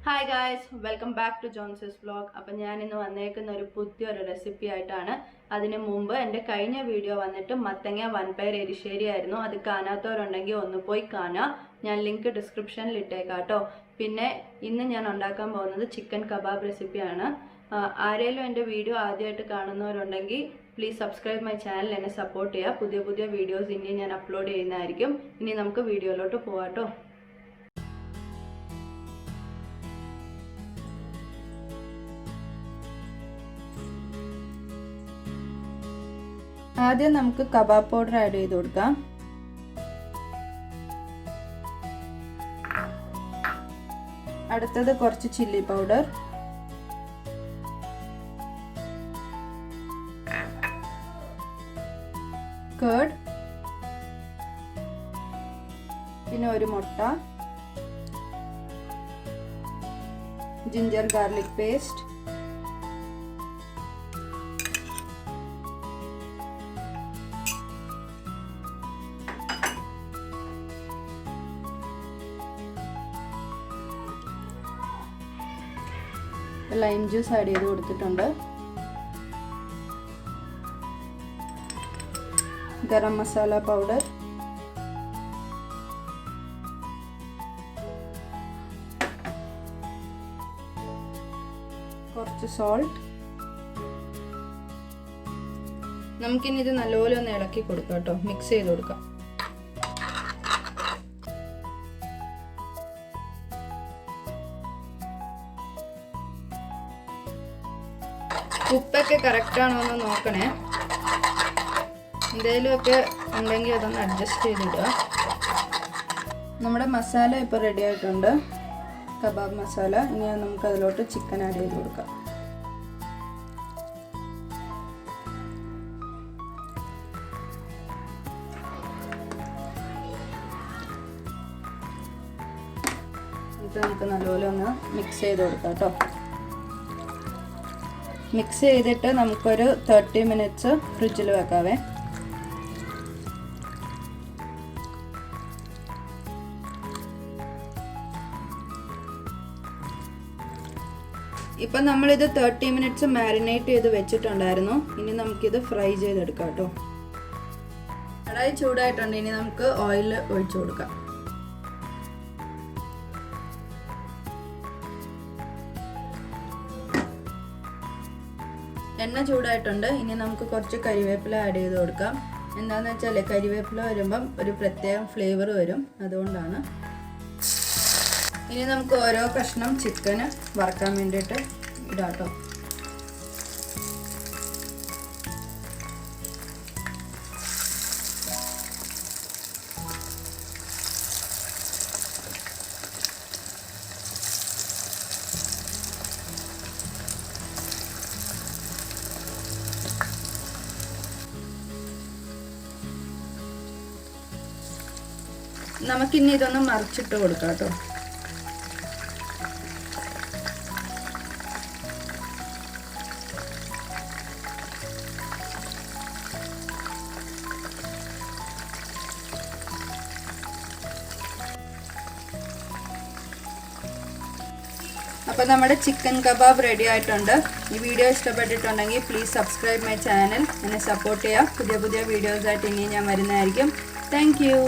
Hi guys, welcome back to John's vlog. അപ്പോൾ ഞാൻ ഇന്ന് വന്നേക്കുന്ന ഒരു പുതിയൊരു റെസിപ്പി ആയിട്ടാണ്. അതിനു മുമ്പ് എൻ്റെ കഴിഞ്ഞ വീഡിയോ വന്നിട്ട് മത്തങ്ങ വൻപയർ എരിശ്ശേരി ആയിരുന്നു. അത് കാണാത്തവരുണ്ടെങ്കിൽ ഒന്ന് പോയി കാണാം. ഞാൻ ലിങ്ക് ഡിസ്ക്രിപ്ഷനിൽ ഇട്ടേക്കാം ട്ടോ. പിന്നെ ഇന്ന് ഞാൻ ഉണ്ടാക്കാൻ പോകുന്നത് ചിക്കൻ കബാബ് റെസിപ്പിയാണ്. ആരെങ്കിലും എൻ്റെ വീഡിയോ ആദ്യമായിട്ട് കാണുന്നവരുണ്ടെങ്കിൽ പ്ലീസ് സബ്സ്ക്രൈബ് മൈ ചാനൽ, എന്നെ സപ്പോർട്ട് ചെയ്യുക. പുതിയ വീഡിയോസ് ഇനി ഞാൻ അപ്ലോഡ് ചെയ്യുന്നതായിരിക്കും. ഇനി നമുക്ക് വീഡിയോയിലോട്ട് പോവാം ട്ടോ. ആദ്യം നമുക്ക് കബാബ് പൗഡർ ആഡ് ചെയ്ത് കൊടുക്കാം. അടുത്തത് കുറച്ച് ചില്ലി പൗഡർ, കേർഡ്, പിന്നെ ഒരു മുട്ട, ginger garlic paste, lime juice add ചെയ്ത് കൊടുത്തിട്ടുണ്ട്, ഗരം മസാല പൗഡർ, കുറച്ച് സോൾട്ട്. നമുക്കിനി ഇത് നല്ലപോലെ ഒന്ന് ഇളക്കി കൊടുക്കാം കേട്ടോ, മിക്സ് ചെയ്ത് കൊടുക്കാം. ഉപ്പൊക്കെ കറക്റ്റാണോ എന്ന് നോക്കണേ. എന്തെങ്കിലുമൊക്കെ ഉണ്ടെങ്കിൽ അതൊന്ന് അഡ്ജസ്റ്റ് ചെയ്തിടുക. നമ്മുടെ മസാല ഇപ്പോൾ റെഡി ആയിട്ടുണ്ട്, കബാബ് മസാല. ഇനി നമുക്ക് അതിലോട്ട് ചിക്കൻ ആഡ് ചെയ്ത് കൊടുക്കാം. ഇത് നമുക്ക് നല്ലപോലെ ഒന്ന് മിക്സ് ചെയ്ത് കൊടുക്കാം കേട്ടോ. മിക്സ് ചെയ്തിട്ട് നമുക്കൊരു 30 മിനിറ്റ്സ് ഫ്രിഡ്ജിൽ വെക്കാവേ. ഇപ്പം നമ്മളിത് 30 മിനിറ്റ്സ് മാരിനേറ്റ് ചെയ്ത് വെച്ചിട്ടുണ്ടായിരുന്നു. ഇനി നമുക്കിത് ഫ്രൈ ചെയ്തെടുക്കാം കേട്ടോ. കടായി ചൂടായിട്ടുണ്ട്, ഇനി നമുക്ക് ഓയിൽ ഒഴിച്ചു കൊടുക്കാം. എണ്ണ ചൂടായിട്ടുണ്ട്, ഇനി നമുക്ക് കുറച്ച് കരിവേപ്പില ആഡ് ചെയ്ത് കൊടുക്കാം. എന്താണെന്ന് വെച്ചാൽ കരിവേപ്പില വരുമ്പം ഒരു പ്രത്യേക ഫ്ലേവർ വരും, അതുകൊണ്ടാണ്. ഇനി നമുക്ക് ഓരോ കഷ്ണം ചിക്കന് വറക്കാൻ വേണ്ടിയിട്ട് ഇടാം കേട്ടോ. നമുക്കിനി ഇതൊന്ന് മറിച്ചിട്ട് കൊടുക്കാം കേട്ടോ. അപ്പോൾ നമ്മുടെ ചിക്കൻ കബാബ് റെഡി ആയിട്ടുണ്ട്. ഈ വീഡിയോ ഇഷ്ടപ്പെട്ടിട്ടുണ്ടെങ്കിൽ പ്ലീസ് സബ്സ്ക്രൈബ് മൈ ചാനൽ, എന്നെ സപ്പോർട്ട് ചെയ്യുക. പുതിയ വീഡിയോസായിട്ട് ഇനി ഞാൻ വരുന്നതായിരിക്കും. Thank you.